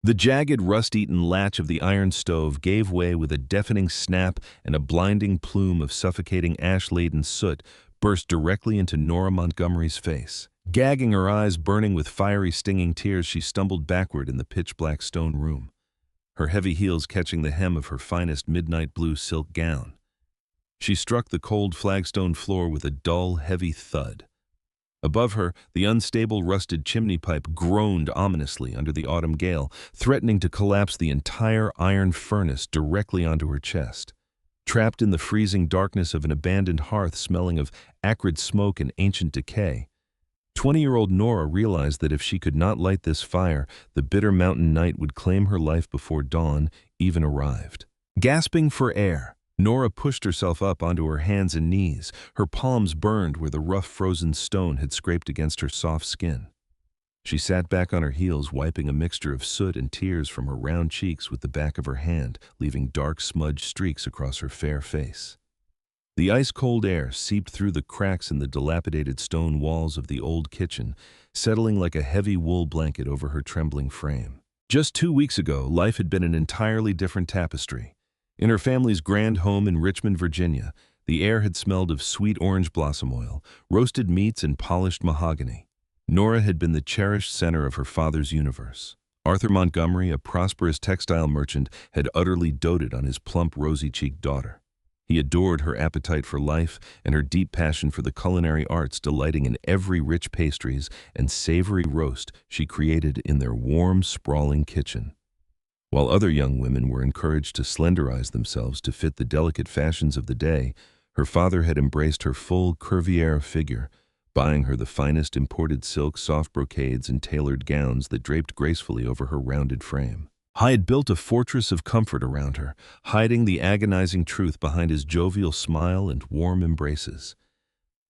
The jagged, rust-eaten latch of the iron stove gave way with a deafening snap, and a blinding plume of suffocating ash-laden soot burst directly into Nora Montgomery's face. Gagging, her eyes burning with fiery, stinging tears, she stumbled backward in the pitch-black stone room, her heavy heels catching the hem of her finest midnight blue silk gown. She struck the cold flagstone floor with a dull, heavy thud. Above her, the unstable, rusted chimney pipe groaned ominously under the autumn gale, threatening to collapse the entire iron furnace directly onto her chest. Trapped in the freezing darkness of an abandoned hearth smelling of acrid smoke and ancient decay, 20-year-old Nora realized that if she could not light this fire, the bitter mountain night would claim her life before dawn even arrived. Gasping for air, Nora pushed herself up onto her hands and knees. Her palms burned where the rough frozen stone had scraped against her soft skin. She sat back on her heels, wiping a mixture of soot and tears from her round cheeks with the back of her hand, leaving dark smudged streaks across her fair face. The ice-cold air seeped through the cracks in the dilapidated stone walls of the old kitchen, settling like a heavy wool blanket over her trembling frame. Just 2 weeks ago, life had been an entirely different tapestry. In her family's grand home in Richmond, Virginia, the air had smelled of sweet orange blossom oil, roasted meats, and polished mahogany. Nora had been the cherished center of her father's universe. Arthur Montgomery, a prosperous textile merchant, had utterly doted on his plump, rosy-cheeked daughter. He adored her appetite for life and her deep passion for the culinary arts, delighting in every rich pastries and savory roast she created in their warm, sprawling kitchen. While other young women were encouraged to slenderize themselves to fit the delicate fashions of the day, her father had embraced her full, curvier figure, buying her the finest imported silk, soft brocades, and tailored gowns that draped gracefully over her rounded frame. He had built a fortress of comfort around her, hiding the agonizing truth behind his jovial smile and warm embraces.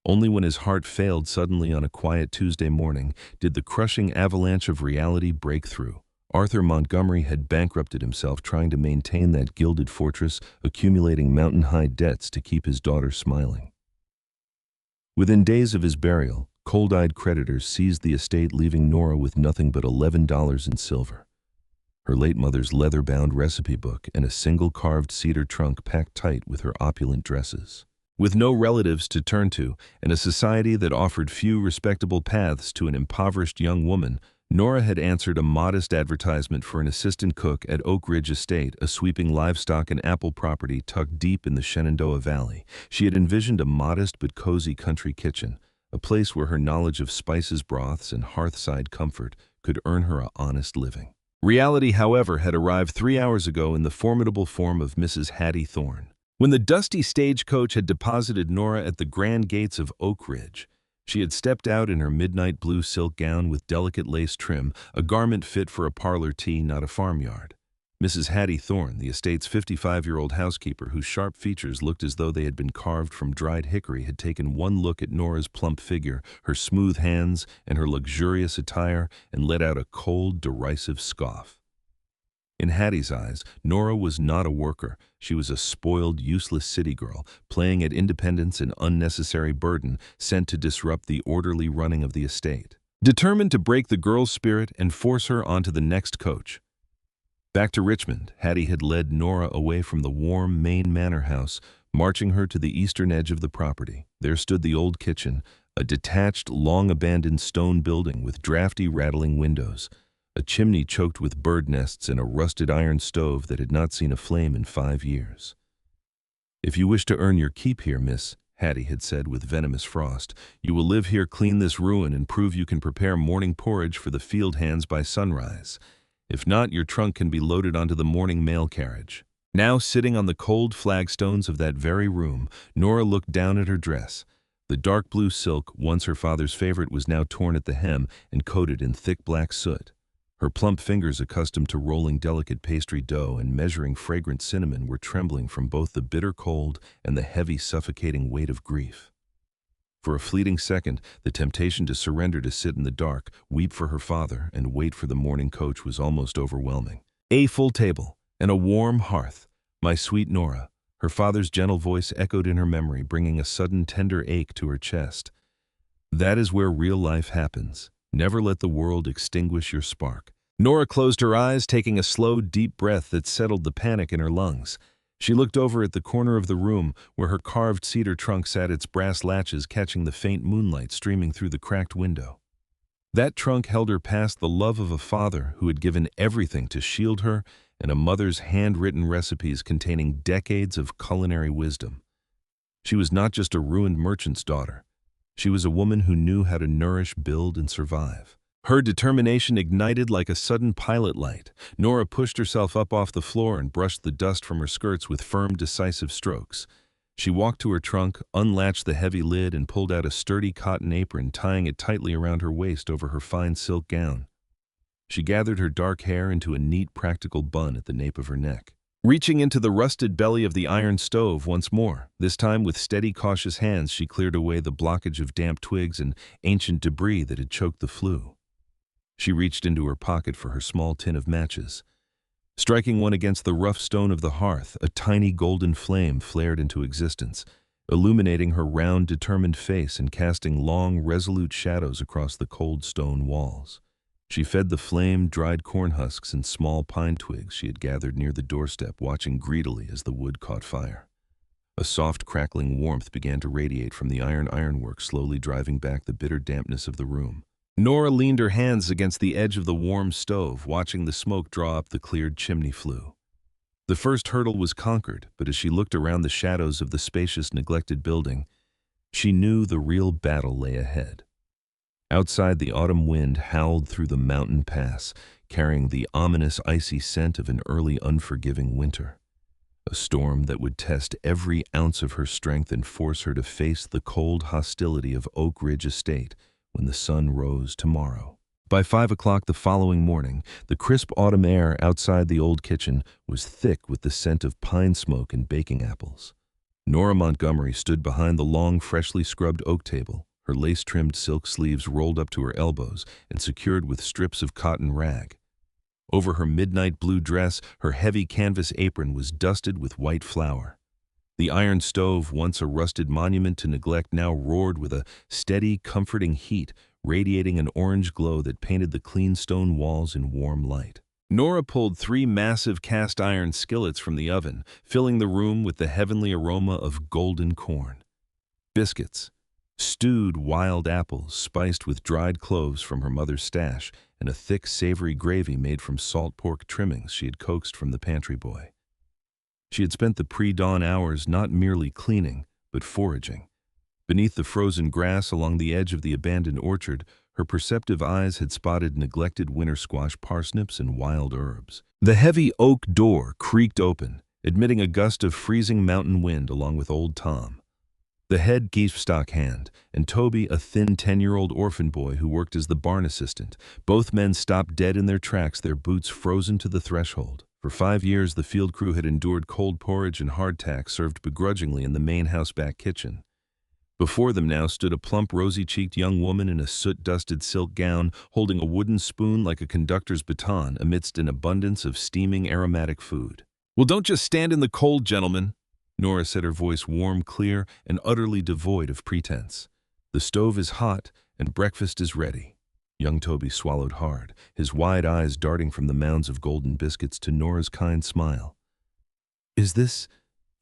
Only when his heart failed suddenly on a quiet Tuesday morning did the crushing avalanche of reality break through. Arthur Montgomery had bankrupted himself trying to maintain that gilded fortress, accumulating mountain-high debts to keep his daughter smiling. Within days of his burial, cold-eyed creditors seized the estate, leaving Nora with nothing but $11 in silver. Her late mother's leather-bound recipe book and a single carved cedar trunk packed tight with her opulent dresses. With no relatives to turn to and a society that offered few respectable paths to an impoverished young woman, Nora had answered a modest advertisement for an assistant cook at Oak Ridge Estate, a sweeping livestock and apple property tucked deep in the Shenandoah Valley. She had envisioned a modest but cozy country kitchen, a place where her knowledge of spices, broths, and hearthside comfort could earn her an honest living. Reality, however, had arrived 3 hours ago in the formidable form of Mrs. Hattie Thorne. When the dusty stagecoach had deposited Nora at the grand gates of Oak Ridge, she had stepped out in her midnight blue silk gown with delicate lace trim, a garment fit for a parlor tea, not a farmyard. Mrs. Hattie Thorne, the estate's 55-year-old housekeeper, whose sharp features looked as though they had been carved from dried hickory, had taken one look at Nora's plump figure, her smooth hands, and her luxurious attire, and let out a cold, derisive scoff. In Hattie's eyes, Nora was not a worker. She was a spoiled, useless city girl, playing at independence and unnecessary burden, sent to disrupt the orderly running of the estate. Determined to break the girl's spirit and force her onto the next coach. Back to Richmond, Hattie had led Nora away from the warm Maine manor house, marching her to the eastern edge of the property. There stood the old kitchen, a detached, long-abandoned stone building with drafty, rattling windows, a chimney choked with bird nests, and a rusted iron stove that had not seen a flame in 5 years. "If you wish to earn your keep here, miss," Hattie had said with venomous frost, "you will live here, clean this ruin, and prove you can prepare morning porridge for the field hands by sunrise. If not, your trunk can be loaded onto the morning mail carriage." Now, sitting on the cold flagstones of that very room, Nora looked down at her dress. The dark blue silk, once her father's favorite, was now torn at the hem and coated in thick black soot. Her plump fingers, accustomed to rolling delicate pastry dough and measuring fragrant cinnamon, were trembling from both the bitter cold and the heavy, suffocating weight of grief. For a fleeting second, the temptation to surrender, to sit in the dark, weep for her father, and wait for the morning coach was almost overwhelming. A full table and a warm hearth. "My sweet Nora," her father's gentle voice echoed in her memory, bringing a sudden tender ache to her chest. "That is where real life happens. Never let the world extinguish your spark. Nora closed her eyes, taking a slow, deep breath that settled the panic in her lungs. She looked over at the corner of the room where her carved cedar trunk sat, its brass latches catching the faint moonlight streaming through the cracked window. That trunk held her past the love of a father who had given everything to shield her and a mother's handwritten recipes containing decades of culinary wisdom. She was not just a ruined merchant's daughter. She was a woman who knew how to nourish, build, and survive. Her determination ignited like a sudden pilot light. Nora pushed herself up off the floor and brushed the dust from her skirts with firm, decisive strokes. She walked to her trunk, unlatched the heavy lid, and pulled out a sturdy cotton apron, tying it tightly around her waist over her fine silk gown. She gathered her dark hair into a neat, practical bun at the nape of her neck. Reaching into the rusted belly of the iron stove once more, this time with steady, cautious hands, she cleared away the blockage of damp twigs and ancient debris that had choked the flue. She reached into her pocket for her small tin of matches. Striking one against the rough stone of the hearth, a tiny golden flame flared into existence, illuminating her round, determined face and casting long, resolute shadows across the cold stone walls. She fed the flame dried corn husks and small pine twigs she had gathered near the doorstep, watching greedily as the wood caught fire. A soft, crackling warmth began to radiate from the ironwork, slowly driving back the bitter dampness of the room. Nora leaned her hands against the edge of the warm stove, watching the smoke draw up the cleared chimney flue. The first hurdle was conquered, but as she looked around the shadows of the spacious, neglected building, she knew the real battle lay ahead. Outside, the autumn wind howled through the mountain pass, carrying the ominous, icy scent of an early, unforgiving winter. A storm that would test every ounce of her strength and force her to face the cold hostility of Oak Ridge Estate when the sun rose tomorrow. By 5 o'clock the following morning, the crisp autumn air outside the old kitchen was thick with the scent of pine smoke and baking apples. Nora Montgomery stood behind the long, freshly scrubbed oak table, her lace-trimmed silk sleeves rolled up to her elbows and secured with strips of cotton rag. Over her midnight blue dress, her heavy canvas apron was dusted with white flour. The iron stove, once a rusted monument to neglect, now roared with a steady, comforting heat, radiating an orange glow that painted the clean stone walls in warm light. Nora pulled 3 massive cast iron skillets from the oven, filling the room with the heavenly aroma of golden corn. Biscuits, stewed wild apples spiced with dried cloves from her mother's stash, and a thick, savory gravy made from salt pork trimmings she had coaxed from the pantry boy. She had spent the pre-dawn hours not merely cleaning, but foraging. Beneath the frozen grass along the edge of the abandoned orchard, her perceptive eyes had spotted neglected winter squash, parsnips, and wild herbs. The heavy oak door creaked open, admitting a gust of freezing mountain wind along with old Tom, the head livestock hand, and Toby, a thin 10-year-old orphan boy who worked as the barn assistant. Both men stopped dead in their tracks, their boots frozen to the threshold. For 5 years, the field crew had endured cold porridge and hardtack served begrudgingly in the main house back kitchen. Before them now stood a plump, rosy-cheeked young woman in a soot-dusted silk gown, holding a wooden spoon like a conductor's baton amidst an abundance of steaming, aromatic food. "Well, don't just stand in the cold, gentlemen," Nora said, her voice warm, clear, and utterly devoid of pretense. "The stove is hot, and breakfast is ready." Young Toby swallowed hard, his wide eyes darting from the mounds of golden biscuits to Nora's kind smile. "Is this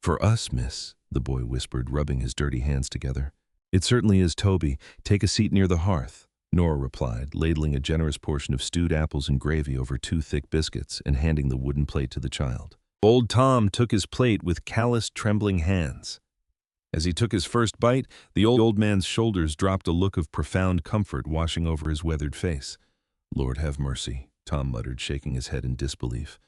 for us, miss?" the boy whispered, rubbing his dirty hands together. "It certainly is, Toby. Take a seat near the hearth," Nora replied, ladling a generous portion of stewed apples and gravy over 2 thick biscuits and handing the wooden plate to the child. Old Tom took his plate with calloused, trembling hands. As he took his first bite, the old man's shoulders dropped, a look of profound comfort washing over his weathered face. "Lord have mercy," Tom muttered, shaking his head in disbelief.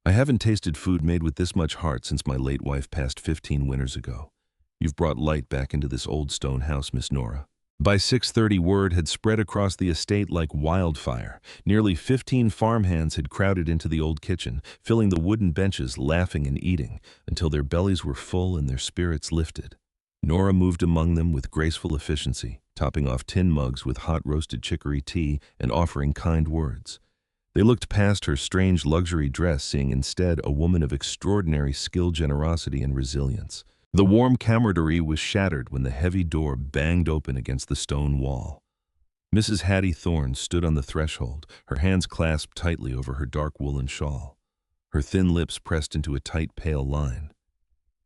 "I haven't tasted food made with this much heart since my late wife passed 15 winters ago. You've brought light back into this old stone house, Miss Nora." By 6:30, word had spread across the estate like wildfire. Nearly 15 farmhands had crowded into the old kitchen, filling the wooden benches, laughing and eating, until their bellies were full and their spirits lifted. Nora moved among them with graceful efficiency, topping off tin mugs with hot roasted chicory tea and offering kind words. They looked past her strange luxury dress, seeing instead a woman of extraordinary skill, generosity, and resilience. The warm camaraderie was shattered when the heavy door banged open against the stone wall. Mrs. Hattie Thorne stood on the threshold, her hands clasped tightly over her dark woolen shawl, her thin lips pressed into a tight, pale line.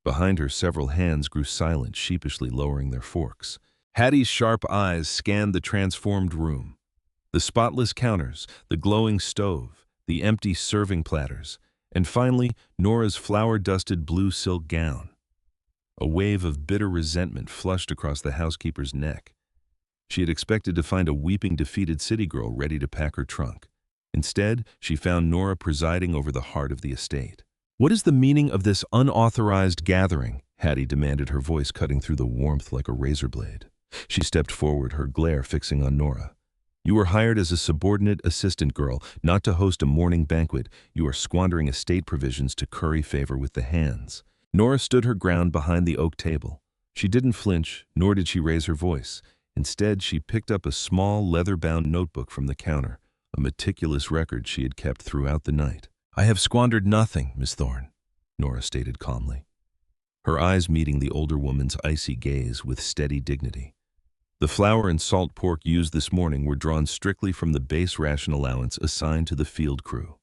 Behind her, several hands grew silent, sheepishly lowering their forks. Hattie's sharp eyes scanned the transformed room. The spotless counters, the glowing stove, the empty serving platters, and finally, Nora's flour-dusted blue silk gown. A wave of bitter resentment flushed across the housekeeper's neck. She had expected to find a weeping, defeated city girl ready to pack her trunk. Instead, she found Nora presiding over the heart of the estate. "What is the meaning of this unauthorized gathering?" Hattie demanded, her voice cutting through the warmth like a razor blade. She stepped forward, her glare fixing on Nora. "You were hired as a subordinate assistant girl, not to host a morning banquet. You are squandering estate provisions to curry favor with the hands." Nora stood her ground behind the oak table. She didn't flinch, nor did she raise her voice. Instead, she picked up a small, leather-bound notebook from the counter, a meticulous record she had kept throughout the night. "I have squandered nothing, Miss Thorne," Nora stated calmly, her eyes meeting the older woman's icy gaze with steady dignity. "The flour and salt pork used this morning were drawn strictly from the base ration allowance assigned to the field crew.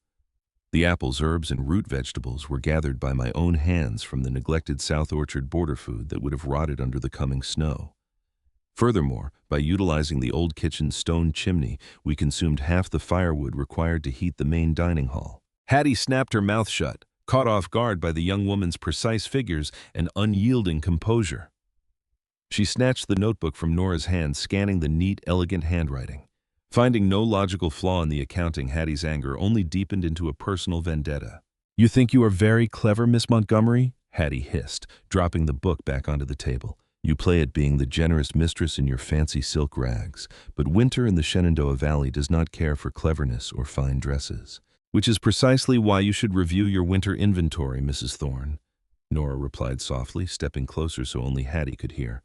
The apples, herbs, and root vegetables were gathered by my own hands from the neglected South Orchard border food that would have rotted under the coming snow. Furthermore, by utilizing the old kitchen's stone chimney, we consumed half the firewood required to heat the main dining hall." Hattie snapped her mouth shut, caught off guard by the young woman's precise figures and unyielding composure. She snatched the notebook from Nora's hand, scanning the neat, elegant handwriting. Finding no logical flaw in the accounting, Hattie's anger only deepened into a personal vendetta. "You think you are very clever, Miss Montgomery?" Hattie hissed, dropping the book back onto the table. "You play at being the generous mistress in your fancy silk rags, but winter in the Shenandoah Valley does not care for cleverness or fine dresses. Which is precisely why you should review your winter inventory, Mrs. Thorne," Nora replied softly, stepping closer so only Hattie could hear.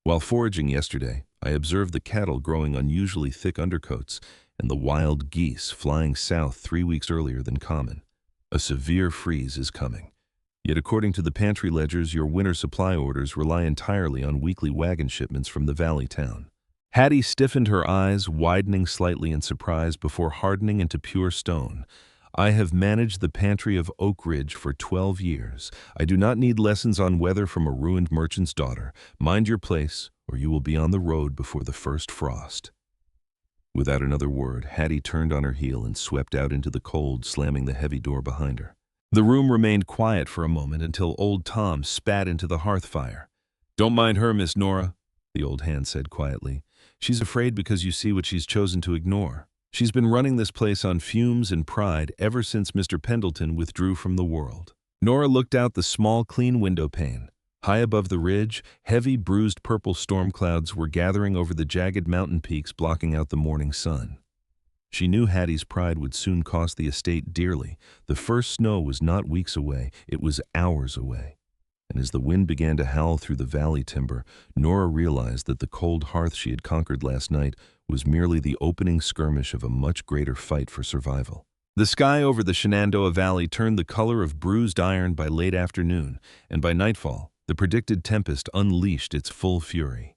"While foraging yesterday, I observed the cattle growing unusually thick undercoats and the wild geese flying south 3 weeks earlier than common. A severe freeze is coming. Yet according to the pantry ledgers, your winter supply orders rely entirely on weekly wagon shipments from the valley town." Hattie stiffened her eyes, widening slightly in surprise before hardening into pure stone. "I have managed the pantry of Oak Ridge for 12 years. I do not need lessons on weather from a ruined merchant's daughter. Mind your place, or you will be on the road before the first frost." Without another word, Hattie turned on her heel and swept out into the cold, slamming the heavy door behind her. The room remained quiet for a moment until old Tom spat into the hearth fire. "Don't mind her, Miss Nora," the old hand said quietly. "She's afraid because you see what she's chosen to ignore. She's been running this place on fumes and pride ever since Mr. Pendleton withdrew from the world." Nora looked out the small, clean window pane. High above the ridge, heavy, bruised purple storm clouds were gathering over the jagged mountain peaks, blocking out the morning sun. She knew Hattie's pride would soon cost the estate dearly. The first snow was not weeks away, it was hours away. And as the wind began to howl through the valley timber, Nora realized that the cold hearth she had conquered last night was merely the opening skirmish of a much greater fight for survival. The sky over the Shenandoah Valley turned the color of bruised iron by late afternoon, and by nightfall, the predicted tempest unleashed its full fury.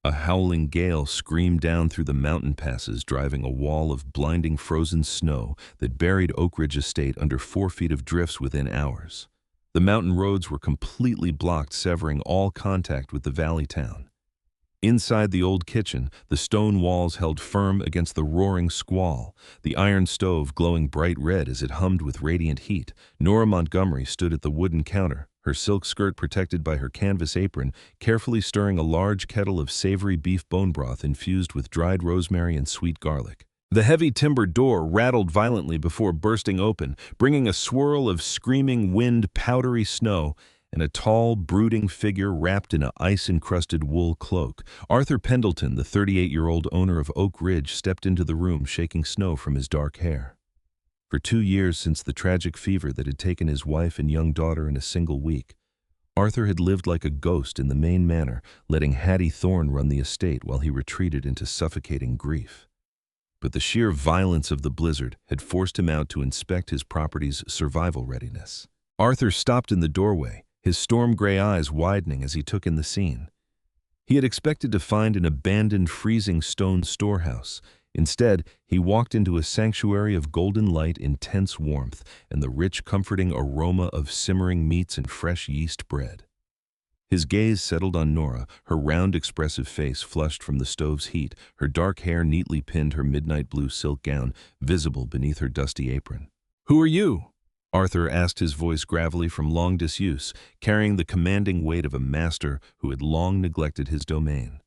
A howling gale screamed down through the mountain passes, driving a wall of blinding frozen snow that buried Oak Ridge Estate under 4 feet of drifts within hours. The mountain roads were completely blocked, severing all contact with the valley town. Inside the old kitchen, the stone walls held firm against the roaring squall, the iron stove glowing bright red as it hummed with radiant heat. Nora Montgomery stood at the wooden counter, her silk skirt protected by her canvas apron, carefully stirring a large kettle of savory beef bone broth infused with dried rosemary and sweet garlic. The heavy timber door rattled violently before bursting open, bringing a swirl of screaming wind, powdery snow, and a tall, brooding figure wrapped in an ice-encrusted wool cloak. Arthur Pendleton, the 38-year-old owner of Oak Ridge, stepped into the room, shaking snow from his dark hair. For 2 years since the tragic fever that had taken his wife and young daughter in a single week, Arthur had lived like a ghost in the main manor, letting Hattie Thorne run the estate while he retreated into suffocating grief. But the sheer violence of the blizzard had forced him out to inspect his property's survival readiness. Arthur stopped in the doorway, his storm-gray eyes widening as he took in the scene. He had expected to find an abandoned freezing stone storehouse. Instead, he walked into a sanctuary of golden light, intense warmth, and the rich, comforting aroma of simmering meats and fresh yeast bread. His gaze settled on Nora, her round, expressive face flushed from the stove's heat, her dark hair neatly pinned her midnight blue silk gown, visible beneath her dusty apron. "Who are you?" Arthur asked, his voice gravelly from long disuse, carrying the commanding weight of a master who had long neglected his domain.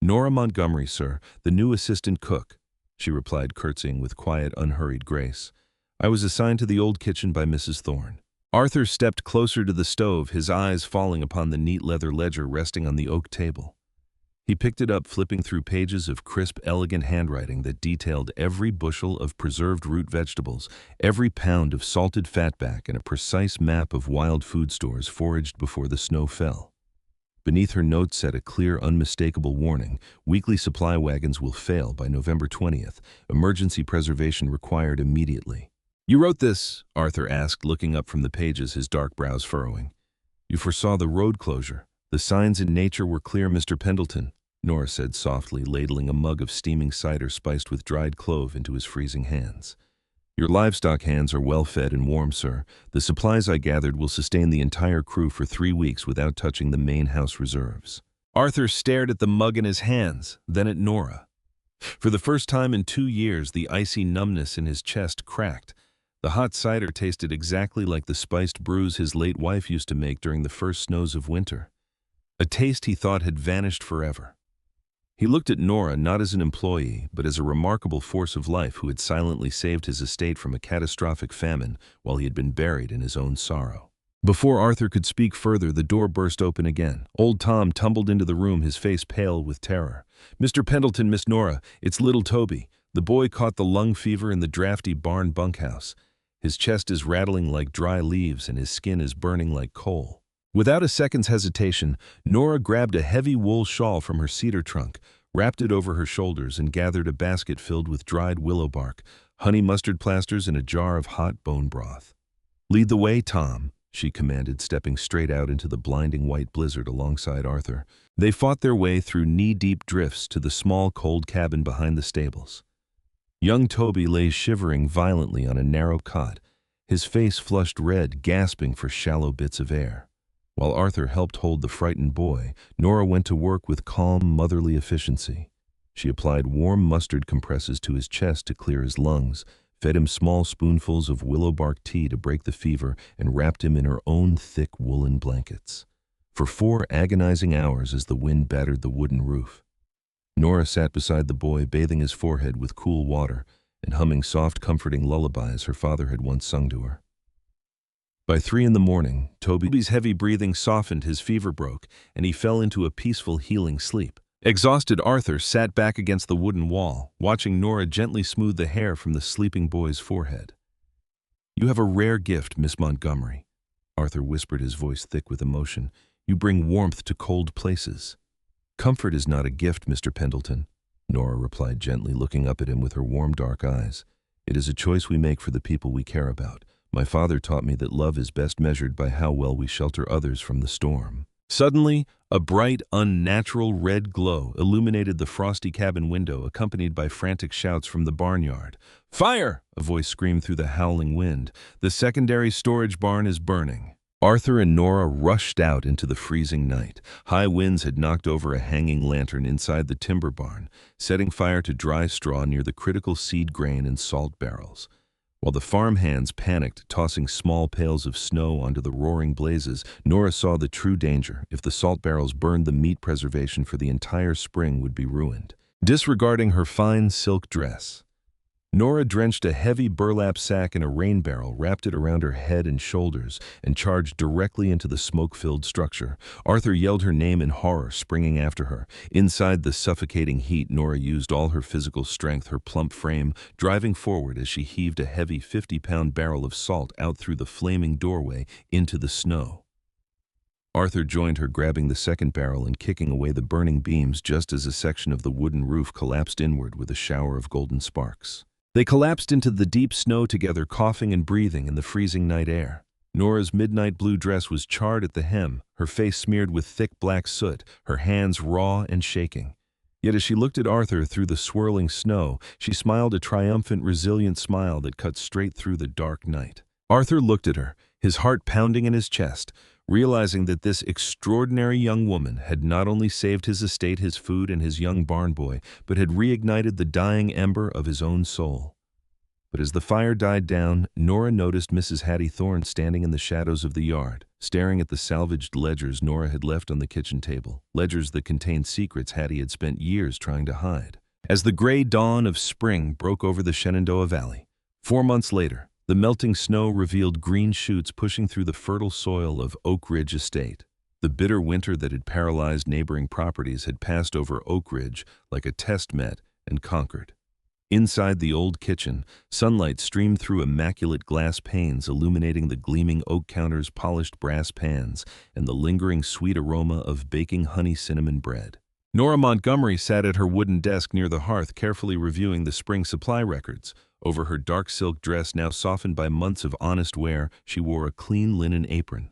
"Nora Montgomery, sir, the new assistant cook," she replied, curtsying with quiet, unhurried grace. "I was assigned to the old kitchen by Mrs. Thorne." Arthur stepped closer to the stove, his eyes falling upon the neat leather ledger resting on the oak table. He picked it up, flipping through pages of crisp, elegant handwriting that detailed every bushel of preserved root vegetables, every pound of salted fatback, and a precise map of wild food stores foraged before the snow fell. Beneath her note said a clear, unmistakable warning: weekly supply wagons will fail by November 20th. Emergency preservation required immediately. "You wrote this?" Arthur asked, looking up from the pages, his dark brows furrowing. "You foresaw the road closure. The signs in nature were clear, Mr. Pendleton," Nora said softly, ladling a mug of steaming cider spiced with dried clove into his freezing hands. "Your livestock hands are well fed and warm, sir. The supplies I gathered will sustain the entire crew for 3 weeks without touching the main house reserves." Arthur stared at the mug in his hands, then at Nora. For the first time in 2 years, the icy numbness in his chest cracked. The hot cider tasted exactly like the spiced brews his late wife used to make during the first snows of winter. A taste he thought had vanished forever. He looked at Nora not as an employee, but as a remarkable force of life who had silently saved his estate from a catastrophic famine while he had been buried in his own sorrow. Before Arthur could speak further, the door burst open again. Old Tom tumbled into the room, his face pale with terror. "Mr. Pendleton, Miss Nora, it's little Toby. The boy caught the lung fever in the drafty barn bunkhouse. His chest is rattling like dry leaves and his skin is burning like coal." Without a second's hesitation, Nora grabbed a heavy wool shawl from her cedar trunk, wrapped it over her shoulders, and gathered a basket filled with dried willow bark, honey mustard plasters, and a jar of hot bone broth. "Lead the way, Tom," she commanded, stepping straight out into the blinding white blizzard alongside Arthur. They fought their way through knee-deep drifts to the small, cold cabin behind the stables. Young Toby lay shivering violently on a narrow cot, his face flushed red, gasping for shallow bits of air. While Arthur helped hold the frightened boy, Nora went to work with calm, motherly efficiency. She applied warm mustard compresses to his chest to clear his lungs, fed him small spoonfuls of willow bark tea to break the fever, and wrapped him in her own thick woolen blankets. For 4 agonizing hours as the wind battered the wooden roof, Nora sat beside the boy, bathing his forehead with cool water and humming soft, comforting lullabies her father had once sung to her. By 3 in the morning, Toby's heavy breathing softened, his fever broke, and he fell into a peaceful, healing sleep. Exhausted, Arthur sat back against the wooden wall, watching Nora gently smooth the hair from the sleeping boy's forehead. "You have a rare gift, Miss Montgomery," Arthur whispered, his voice thick with emotion. "You bring warmth to cold places." "Comfort is not a gift, Mr. Pendleton," Nora replied gently, looking up at him with her warm, dark eyes. "It is a choice we make for the people we care about. My father taught me that love is best measured by how well we shelter others from the storm." Suddenly, a bright, unnatural red glow illuminated the frosty cabin window, accompanied by frantic shouts from the barnyard. "Fire!" a voice screamed through the howling wind. "The secondary storage barn is burning." Arthur and Nora rushed out into the freezing night. High winds had knocked over a hanging lantern inside the timber barn, setting fire to dry straw near the critical seed grain and salt barrels. While the farm hands panicked, tossing small pails of snow onto the roaring blazes, Nora saw the true danger. If the salt barrels burned, the meat preservation for the entire spring would be ruined. Disregarding her fine silk dress, Nora drenched a heavy burlap sack in a rain barrel, wrapped it around her head and shoulders, and charged directly into the smoke-filled structure. Arthur yelled her name in horror, springing after her. Inside the suffocating heat, Nora used all her physical strength, her plump frame driving forward as she heaved a heavy 50-pound barrel of salt out through the flaming doorway into the snow. Arthur joined her, grabbing the second barrel and kicking away the burning beams just as a section of the wooden roof collapsed inward with a shower of golden sparks. They collapsed into the deep snow together, coughing and breathing in the freezing night air. Nora's midnight blue dress was charred at the hem, her face smeared with thick black soot, her hands raw and shaking. Yet as she looked at Arthur through the swirling snow, she smiled a triumphant, resilient smile that cut straight through the dark night. Arthur looked at her, his heart pounding in his chest, realizing that this extraordinary young woman had not only saved his estate, his food, and his young barn boy, but had reignited the dying ember of his own soul. But as the fire died down, Nora noticed Mrs. Hattie Thorne standing in the shadows of the yard, staring at the salvaged ledgers Nora had left on the kitchen table, ledgers that contained secrets Hattie had spent years trying to hide. As the gray dawn of spring broke over the Shenandoah Valley, 4 months later, the melting snow revealed green shoots pushing through the fertile soil of Oak Ridge Estate. The bitter winter that had paralyzed neighboring properties had passed over Oak Ridge like a test met and conquered. Inside the old kitchen, sunlight streamed through immaculate glass panes, illuminating the gleaming oak counters, polished brass pans, and the lingering sweet aroma of baking honey cinnamon bread. Nora Montgomery sat at her wooden desk near the hearth, carefully reviewing the spring supply records. Over her dark silk dress, now softened by months of honest wear, she wore a clean linen apron.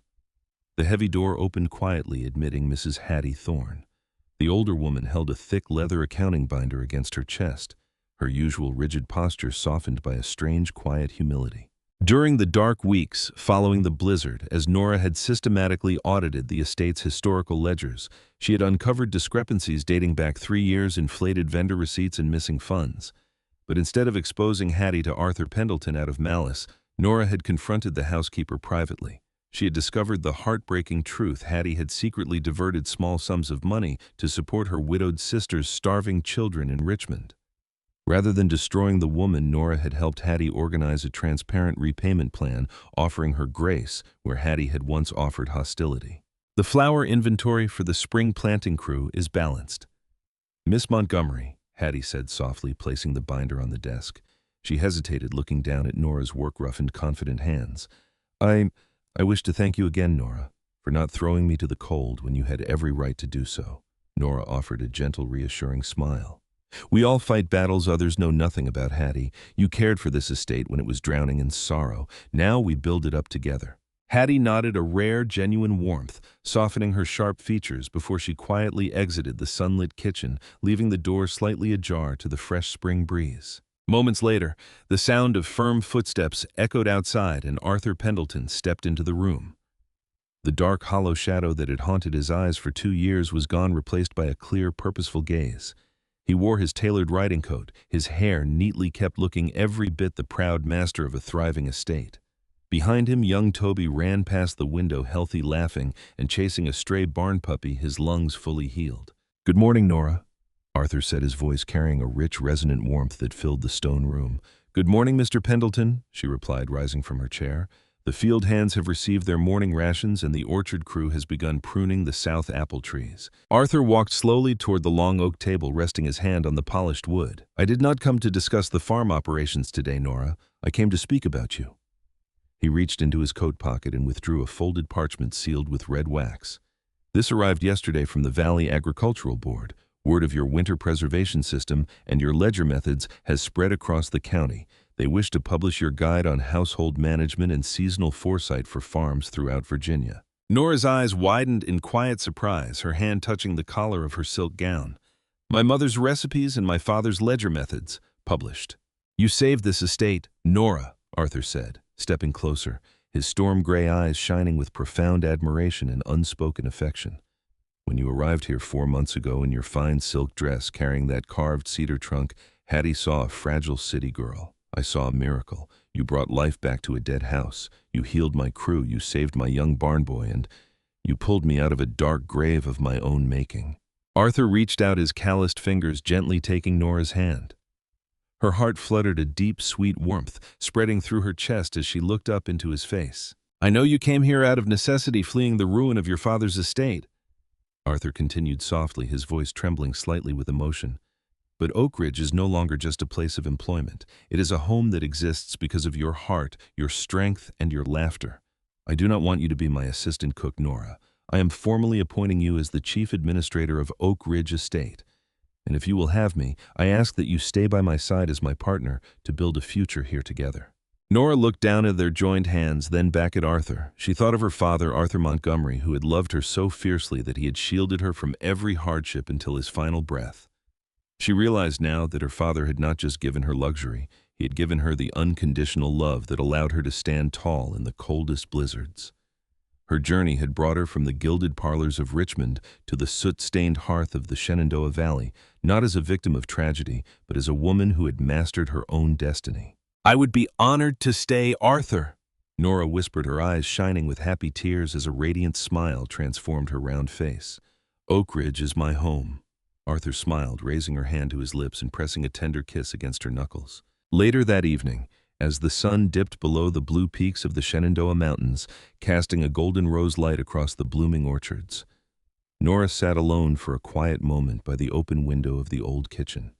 The heavy door opened quietly, admitting Mrs. Hattie Thorne. The older woman held a thick leather accounting binder against her chest, her usual rigid posture softened by a strange, quiet humility. During the dark weeks following the blizzard, as Nora had systematically audited the estate's historical ledgers, she had uncovered discrepancies dating back 3 years, inflated vendor receipts, and missing funds. But instead of exposing Hattie to Arthur Pendleton out of malice, Nora had confronted the housekeeper privately. She had discovered the heartbreaking truth: Hattie had secretly diverted small sums of money to support her widowed sister's starving children in Richmond. Rather than destroying the woman, Nora had helped Hattie organize a transparent repayment plan, offering her grace where Hattie had once offered hostility. The flower inventory for the spring planting crew is balanced. Miss Montgomery, Hattie said softly, placing the binder on the desk. She hesitated, looking down at Nora's work-roughened, confident hands. I wish to thank you again, Nora, for not throwing me to the cold when you had every right to do so. Nora offered a gentle, reassuring smile. We all fight battles others know nothing about, Hattie. You cared for this estate when it was drowning in sorrow. Now we build it up together. Hattie nodded, a rare, genuine warmth softening her sharp features before she quietly exited the sunlit kitchen, leaving the door slightly ajar to the fresh spring breeze. Moments later, the sound of firm footsteps echoed outside, and Arthur Pendleton stepped into the room. The dark, hollow shadow that had haunted his eyes for 2 years was gone, replaced by a clear, purposeful gaze. He wore his tailored riding coat, his hair neatly kept, looking every bit the proud master of a thriving estate. Behind him, young Toby ran past the window, healthy, laughing, and chasing a stray barn puppy, his lungs fully healed. "Good morning, Nora," Arthur said, his voice carrying a rich, resonant warmth that filled the stone room. "Good morning, Mr. Pendleton," she replied, rising from her chair. "The field hands have received their morning rations, and the orchard crew has begun pruning the south apple trees." Arthur walked slowly toward the long oak table, resting his hand on the polished wood. "I did not come to discuss the farm operations today, Nora. I came to speak about you." He reached into his coat pocket and withdrew a folded parchment sealed with red wax. "This arrived yesterday from the Valley Agricultural Board. Word of your winter preservation system and your ledger methods has spread across the county. They wish to publish your guide on household management and seasonal foresight for farms throughout Virginia." Nora's eyes widened in quiet surprise, her hand touching the collar of her silk gown. "My mother's recipes and my father's ledger methods, published." "You saved this estate, Nora," Arthur said, stepping closer, his storm-gray eyes shining with profound admiration and unspoken affection. "When you arrived here 4 months ago in your fine silk dress, carrying that carved cedar trunk, Hattie saw a fragile city girl. I saw a miracle. You brought life back to a dead house. You healed my crew. You saved my young barn boy, and you pulled me out of a dark grave of my own making." Arthur reached out his calloused fingers, gently taking Nora's hand. Her heart fluttered, a deep, sweet warmth spreading through her chest as she looked up into his face. "I know you came here out of necessity, fleeing the ruin of your father's estate," Arthur continued softly, his voice trembling slightly with emotion. "But Oak Ridge is no longer just a place of employment. It is a home that exists because of your heart, your strength, and your laughter. I do not want you to be my assistant cook, Nora. I am formally appointing you as the chief administrator of Oak Ridge Estate. And if you will have me, I ask that you stay by my side as my partner to build a future here together." Nora looked down at their joined hands, then back at Arthur. She thought of her father, Arthur Montgomery, who had loved her so fiercely that he had shielded her from every hardship until his final breath. She realized now that her father had not just given her luxury, he had given her the unconditional love that allowed her to stand tall in the coldest blizzards. Her journey had brought her from the gilded parlors of Richmond to the soot-stained hearth of the Shenandoah Valley, not as a victim of tragedy, but as a woman who had mastered her own destiny. "I would be honored to stay, Arthur," Nora whispered, her eyes shining with happy tears as a radiant smile transformed her round face. "Oak Ridge is my home." Arthur smiled, raising her hand to his lips and pressing a tender kiss against her knuckles. Later that evening, as the sun dipped below the blue peaks of the Shenandoah Mountains, casting a golden rose light across the blooming orchards, Nora sat alone for a quiet moment by the open window of the old kitchen.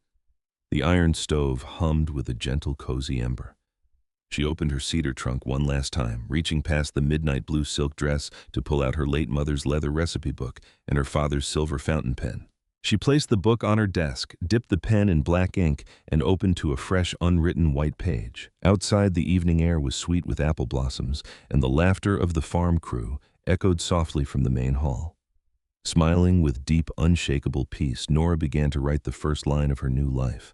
The iron stove hummed with a gentle, cozy ember. She opened her cedar trunk one last time, reaching past the midnight blue silk dress to pull out her late mother's leather recipe book and her father's silver fountain pen. She placed the book on her desk, dipped the pen in black ink, and opened to a fresh, unwritten white page. Outside, the evening air was sweet with apple blossoms, and the laughter of the farm crew echoed softly from the main hall. Smiling with deep, unshakable peace, Nora began to write the first line of her new life.